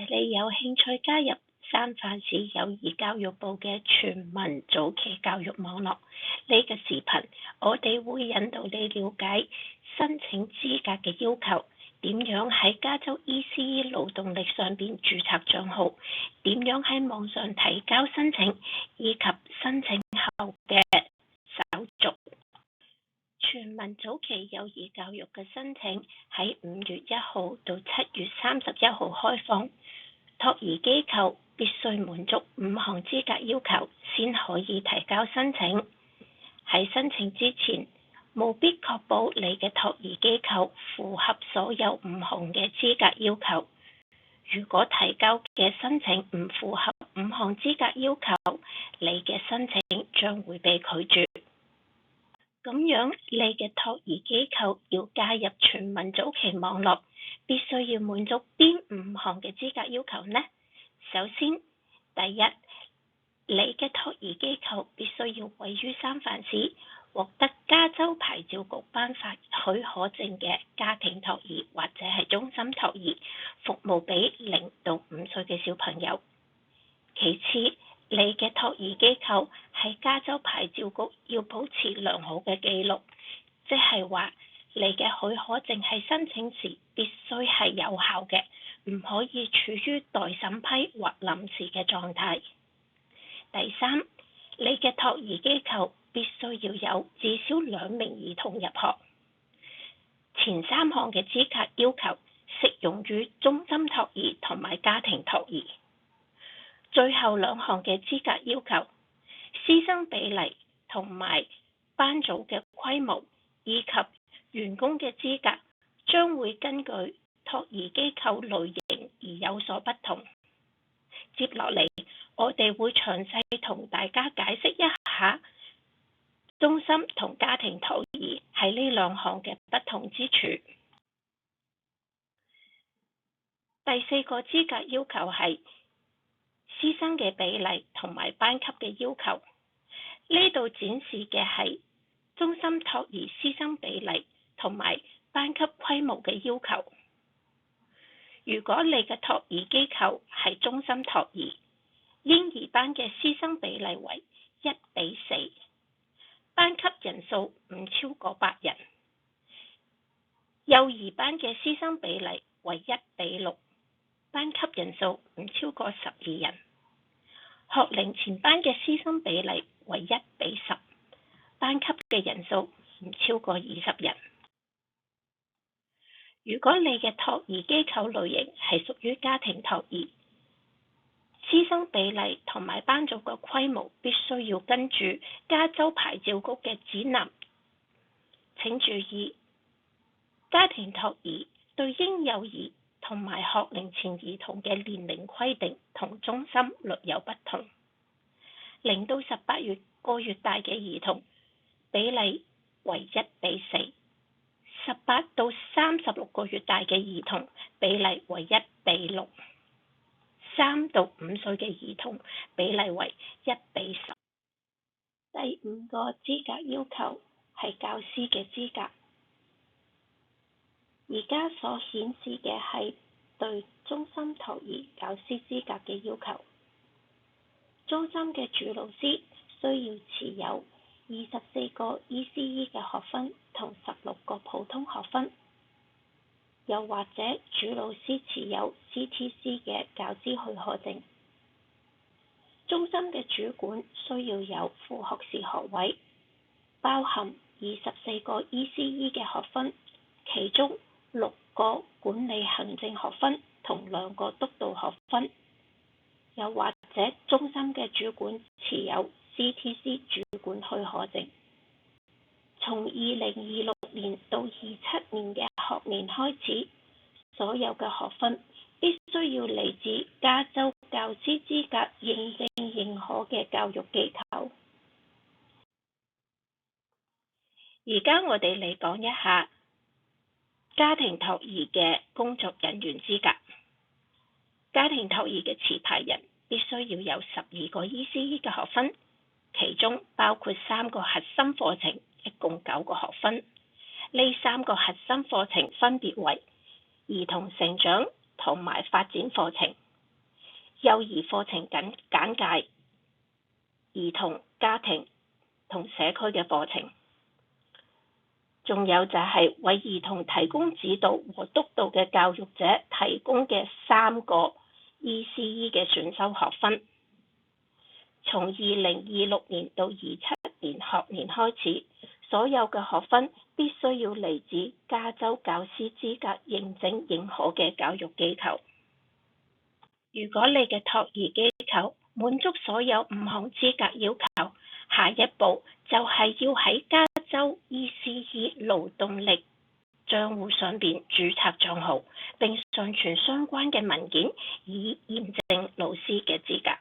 你有興趣加入三藩市幼兒教育部嘅全民早期教育網絡，呢個視頻我哋會引導你了解申請資格嘅要求，點樣喺加州 ECE 勞動力上邊註冊帳號，點樣喺網上提交申請，以及申請後嘅手續。全民早期幼兒教育嘅申請喺5月1號到7月31號開放，托兒機構必須滿足5項資格要求先可以提交申請。喺申請之前，務必確保你嘅托兒機構符合所有5項嘅資格要求。如果提交嘅申請唔符合5項資格要求，你嘅申請將會被拒絕。咁樣，你嘅托兒機構要加入全民早期網絡，必須要滿足邊5項嘅資格要求呢？首先，第一，你嘅托兒機構必須要位於三藩市，獲得加州牌照局頒發許可證嘅家庭托兒或者係中心托兒，服務俾0到5歲嘅小朋友。其次，你嘅托兒機構喺加州牌照局要保持良好嘅記錄，即係話你嘅許可證喺申請時必須係有效嘅，唔可以處於待審批或臨時嘅狀態。第三，你嘅托兒機構必須要有至少2名兒童入學。前3項嘅資格要求適用於中心托兒同埋家庭托兒。最後2項嘅資格要求，師生比例同埋班組嘅規模以及員工嘅資格將會根據托兒機構類型而有所不同。接落嚟，我哋會詳細同大家解釋一下中心同家庭托兒喺呢2項嘅不同之處。第4個資格要求係師生嘅比例同埋班級嘅要求，呢度展示嘅係中心托兒師生比例同埋班級規模嘅要求。如果你嘅托兒機構係中心托兒，嬰兒班嘅師生比例為1:4，班級人數唔超過8人；幼兒班嘅師生比例為1:6，班級人數唔超過12人。學齡前班嘅師生比例為1:10，班級嘅人數唔超過20人。如果你嘅托兒機構類型係屬於家庭托兒，師生比例同埋班組嘅規模必須要跟住加州牌照局嘅指南。請注意，家庭托兒對嬰幼兒同埋學齡前兒童嘅年齡規定同中心略有不同。0到18個月大嘅兒童比例為1:4，18到36個月大嘅兒童比例為1:6，3到5歲嘅兒童比例為1:10。第5個資格要求係教師嘅資格。而家所顯示嘅係對中心托兒教師資格嘅要求。中心嘅主老師需要持有24個 ECE 嘅學分同16個普通學分，又或者主老師持有 CTC 嘅教師許可證。中心嘅主管需要有副學士學位，包含24個 ECE 嘅學分，其中6個管理行政學分同2個督導學分，又或者中心嘅主管持有 CTC 主管許可證。從2026年到27年嘅學年開始，所有嘅學分必須要嚟自加州教師資格認證認可嘅教育機構。而家我哋嚟講一下家庭托兒嘅工作人員資格。家庭托兒嘅持牌人必須要有12個 ECE 嘅學分，其中包括3個核心課程，一共9個學分。呢3個核心課程分別為兒童成長同埋發展課程、幼兒課程簡介、兒童、家庭同社區嘅課程，仲有就係為兒童提供指導和督導嘅教育者提供嘅3個 ECE 嘅選修學分。從2026年到27年學年開始，所有嘅學分必須要嚟自加州教師資格認證認可嘅教育機構。如果你嘅托兒機構滿足所有5項資格要求，下一步就係要喺加州 ECE 勞動力賬戶上邊註冊帳號，並上傳相關嘅文件，以驗證老師嘅資格。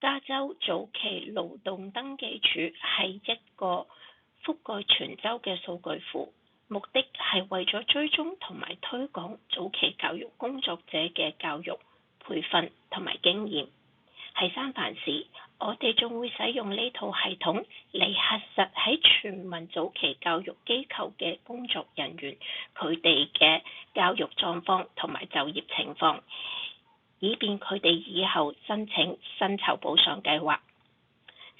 加州早期勞動登記處係一個覆蓋全州嘅數據庫，目的係為咗追蹤同埋推廣早期教育工作者嘅教育、培訓同埋經驗。喺三藩市，我哋仲會使用呢套系統嚟核實喺全民早期教育機構嘅工作人員佢哋嘅教育狀況同埋就業情況，以便佢哋以後申請薪酬補償計劃。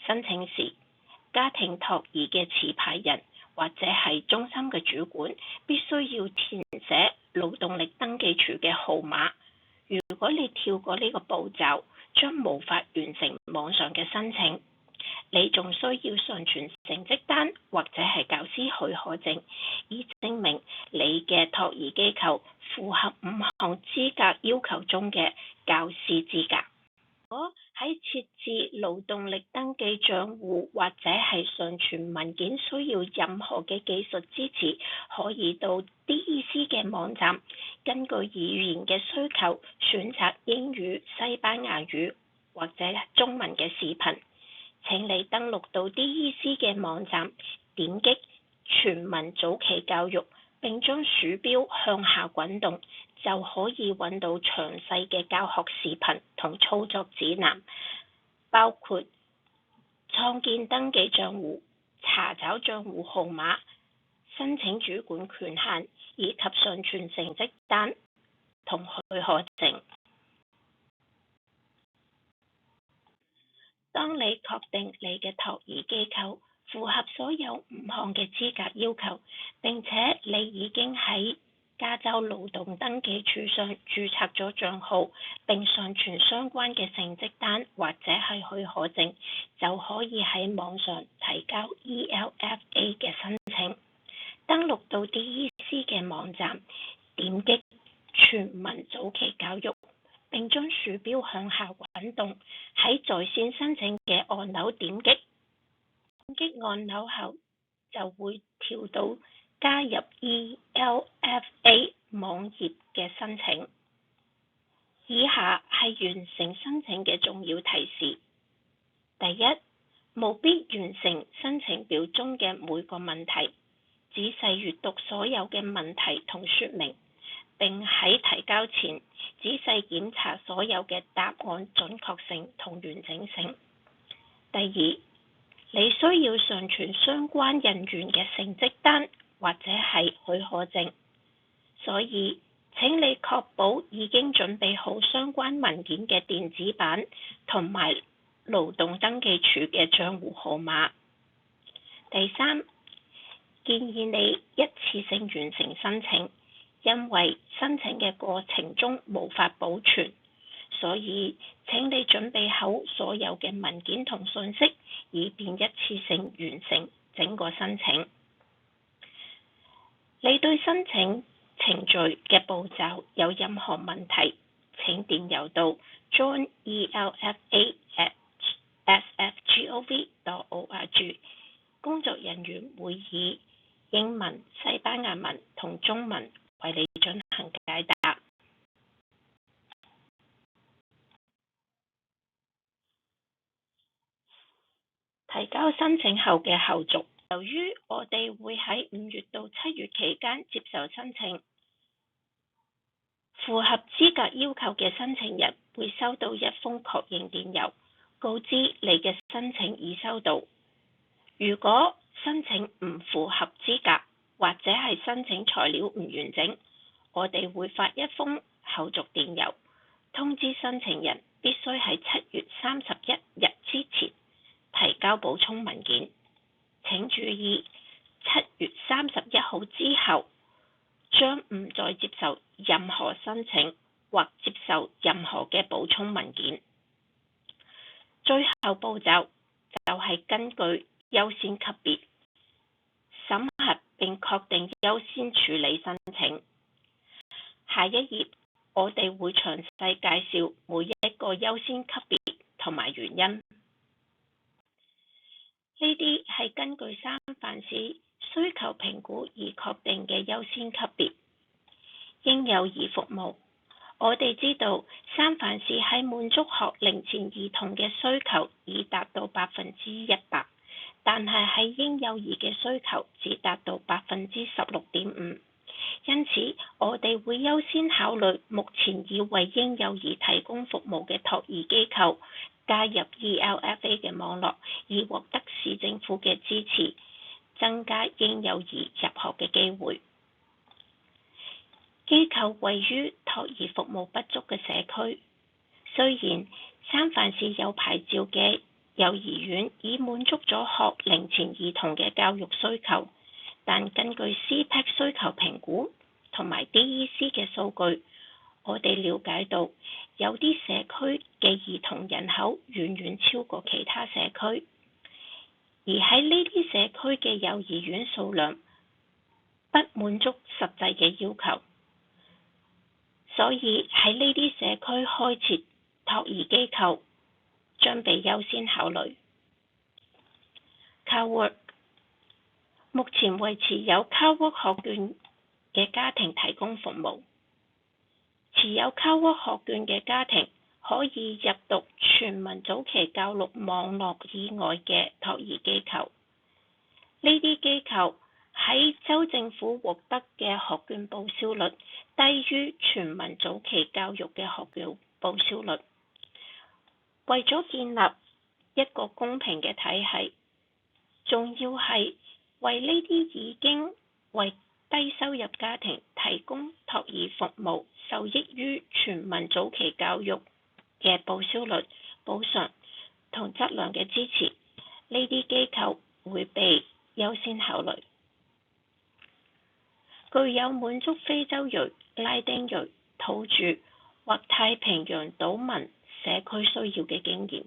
申請時，家庭托兒嘅持牌人或者係中心嘅主管必須要填寫勞動力登記處嘅號碼。如果你跳過呢個步驟，將無法完成網上嘅申請。你仲需要上傳成績單或者係教師許可證，以證明你嘅托兒機構符合5項資格要求中嘅教師資格。如果喺設置勞動力登記帳戶或者係上傳文件需要任何嘅技術支持，可以到 DEC 嘅網站，根據語言嘅需求選擇英語、西班牙語或者中文嘅視頻。請你登錄到 DEC 嘅網站，點擊全民早期教育，並將鼠標向下滾動，就可以揾到詳細嘅教學視頻同操作指南，包括創建登記帳戶、查找帳戶號碼、申請主管權限，以及上傳成績單同許可證。當你確定你嘅托兒機構符合所有5項嘅資格要求，並且你已經喺加州勞動登記處上註冊咗帳號，並上傳相關嘅成績單或者係許可證，就可以喺網上提交 ELFA 嘅申請。登錄到 DEC 嘅網站，點擊全民早期教育，並將鼠標向下滾動，喺在線申請嘅按鈕點擊按鈕後，就會跳到加入 ELFA 網頁嘅申請。以下係完成申請嘅重要提示：第一，務必完成申請表中嘅每個問題，仔細閱讀所有嘅問題同說明，並喺提交前仔細檢查所有嘅答案準確性同完整性。第二，你需要上傳相關人員嘅成績單或者係許可證，所以請你確保已經準備好相關文件嘅電子版同埋勞動登記處嘅帳戶號碼。第三，建議你一次性完成申請，因為申請嘅過程中無法保存，所以請你準備好所有嘅文件同信息，以便一次性完成整個申請。你對申請程序嘅步驟有任何問題，請電郵到 joinelfa@sfgov.org， 工作人員會以英文、西班牙文同中文為你進行解答。提交申請後嘅後續，由於我哋會喺5月到7月期間接受申請，符合資格要求嘅申請人會收到一封確認電郵，告知你嘅申請已收到。如果申請唔符合資格，或者係申請材料唔完整，我哋會發一封後續電郵，申請人必須喺7月31日之前提交補充文件。請注意，7月31號之後將唔再接受任何申請或接受任何嘅補充文件。最後步驟就係根據優先級別審核並確定優先處理申請。下一頁我哋會詳細介紹每一個優先級別同埋原因。呢啲係根據三藩市需求評估而確定嘅優先級別。嬰幼兒服務，我哋知道三藩市喺滿足學齡前兒童嘅需求已達到100%，但係喺嬰幼兒嘅需求只達到16.5%。因此，我哋會優先考慮目前已為嬰幼兒提供服務嘅托兒機構加入 ELFA 嘅網絡，以獲得市政府嘅支持，增加嬰幼兒入學嘅機會。機構位於托兒服務不足嘅社區，雖然三藩市有牌照嘅幼兒園已滿足咗學齡前兒童嘅教育需求，但根據 CPEC 需求評估同埋 DEC 嘅數據，我哋了解到有啲社區嘅兒童人口遠遠超過其他社區，而喺呢啲社區嘅幼兒園數量不滿足實際嘅要求，所以喺呢啲社區開設托兒機構將被優先考慮。CalWORK 目前為持有 CalWORK 學券嘅家庭提供服務。持有 CalWORK 學券嘅家庭可以入讀全民早期教育網絡以外嘅托兒機構。呢啲機構喺州政府獲得嘅學券報銷率低於全民早期教育嘅學券報銷率。為咗建立一個公平嘅體系，仲要係為呢啲已經為低收入家庭提供托兒服務受益於全民早期教育嘅報銷率、補償同質量嘅支持，呢啲機構會被優先考慮。具有滿足非洲裔、拉丁裔、土著或太平洋島民社區需要嘅經驗。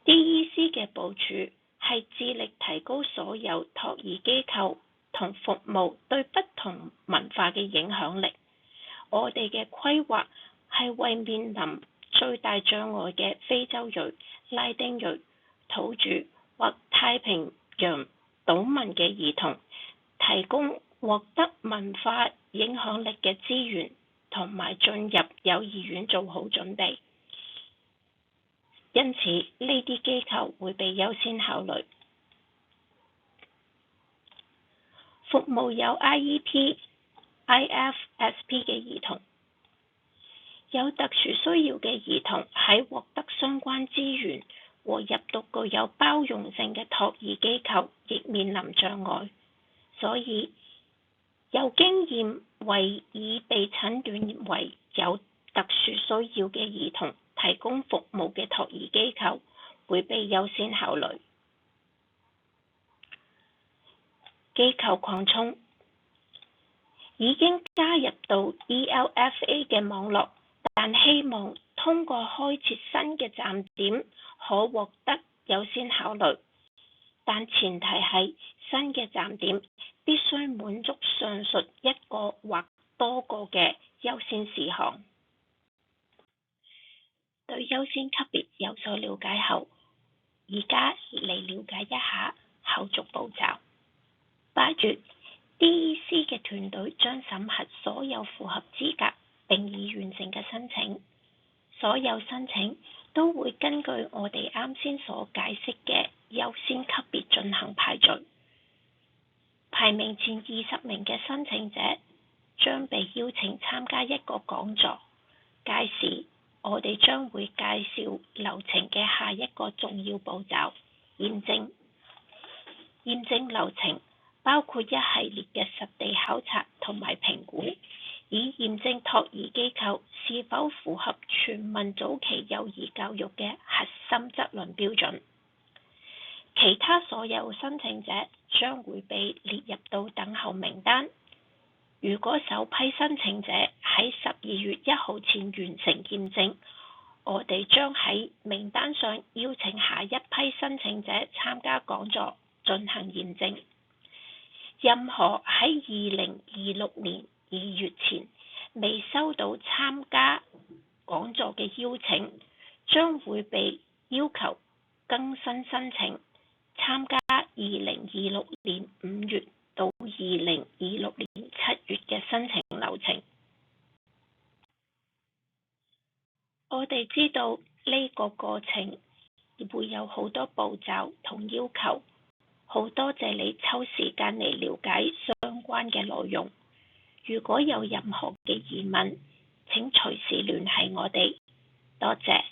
DEC 嘅部署係致力提高所有托兒機構同服務對不同文化嘅影響力。我哋嘅規劃係為面臨最大障礙嘅非洲裔、拉丁裔、土著或太平洋島民嘅兒童提供獲得文化影響力嘅資源，同埋進入幼兒園做好準備。因此，呢啲機構會被優先考慮。服務有 IEP、IFSP 嘅兒童。有特殊需要嘅兒童喺獲得相關資源和入讀具有包容性嘅托兒機構，亦面臨障礙。所以，有經驗為已被診斷為有特殊需要嘅兒童提供服務嘅托兒機構會被優先考慮。機構擴充已經加入到 ELFA 嘅網絡，但希望通過開設新嘅站點可獲得優先考慮，但前提係新嘅站點必須滿足上述一個或多個嘅優先事項。對優先級別有所了解後，而家嚟了解一下後續步驟。8月 DEC 嘅團隊將審核所有符合資格並已完成嘅申請，所有申請都會根據我哋啱先所解釋嘅優先級別進行排序。排名前20名嘅申請者將被邀請參加一個講座，屆時我哋將會介紹流程嘅下一個重要步驟——驗證。驗證流程包括一系列嘅實地考察同埋評估，以驗證托兒機構是否符合全民早期幼兒教育嘅核心質量標準。其他所有申請者將會被列入到等候名單。如果首批申請者喺12月1號前完成驗證，我哋將喺名單上邀請下一批申請者參加講座進行驗證。任何喺2026年2月前未收到參加講座嘅邀請，將會被要求更新申請，參加2026年5月到2026年7月嘅申請流程。我哋知道呢個過程會有好多步驟同要求，好多謝你抽時間嚟了解相關嘅內容。如果有任何嘅疑問，請隨時聯繫我哋。多謝。